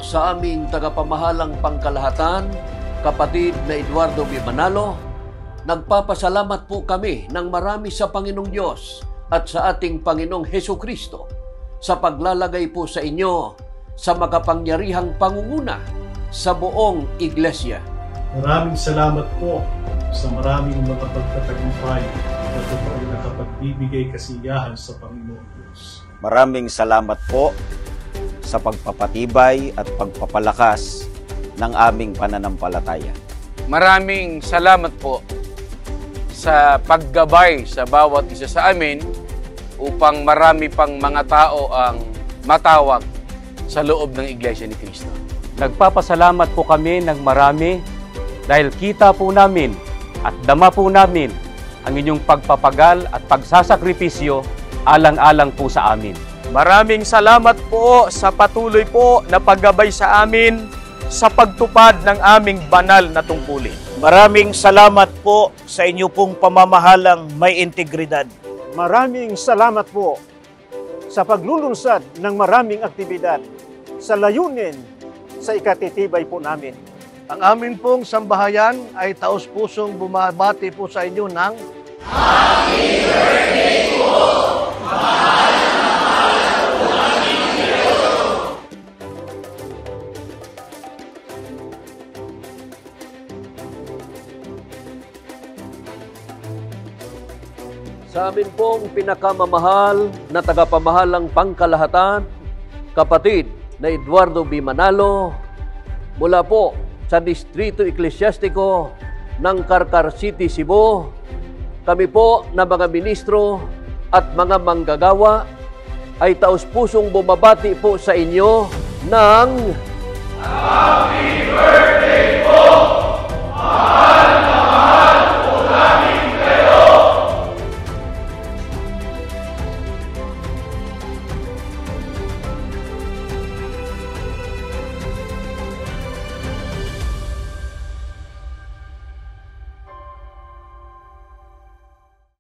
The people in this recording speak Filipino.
sa aming tagapamahalang pangkalahatan, kapatid na Eduardo B. Manalo, nagpapasalamat po kami ng marami sa Panginoong Diyos at sa ating Panginoong Hesukristo sa paglalagay po sa inyo sa makapangyarihang pangunguna sa buong iglesia. Maraming salamat po sa maraming mga pagtatagumpay na totoo nakapagbibigay kasiyahan sa Panginoon Diyos. Maraming salamat po sa pagpapatibay at pagpapalakas ng aming pananampalataya. Maraming salamat po sa paggabay sa bawat isa sa amin upang marami pang mga tao ang matawag sa loob ng Iglesia ni Cristo. Nagpapasalamat po kami ng marami dahil kita po namin at dama po namin ang inyong pagpapagal at pagsasakripisyo alang-alang po sa amin. Maraming salamat po sa patuloy po na paggabay sa amin sa pagtupad ng aming banal na tungkulin. Maraming salamat po sa inyo pong pamamahalang may integridad. Maraming salamat po sa paglulunsad ng maraming aktibidad sa layunin sa ikatitibay po namin. Ang amin pong sambahayan ay taos-pusong bumabati po sa inyo ng Happy Birthday po! Mahal na mahal po namin kayo! Sa amin pong pinakamamahal na tagapamahalang pangkalahatan, kapatid na Eduardo B. Manalo, mula po sa Distrito Eklesyastiko ng Carcar City, Cebu, kami po na mga ministro at mga manggagawa ay taos-pusong bumabati po sa inyo ng Happy Birthday!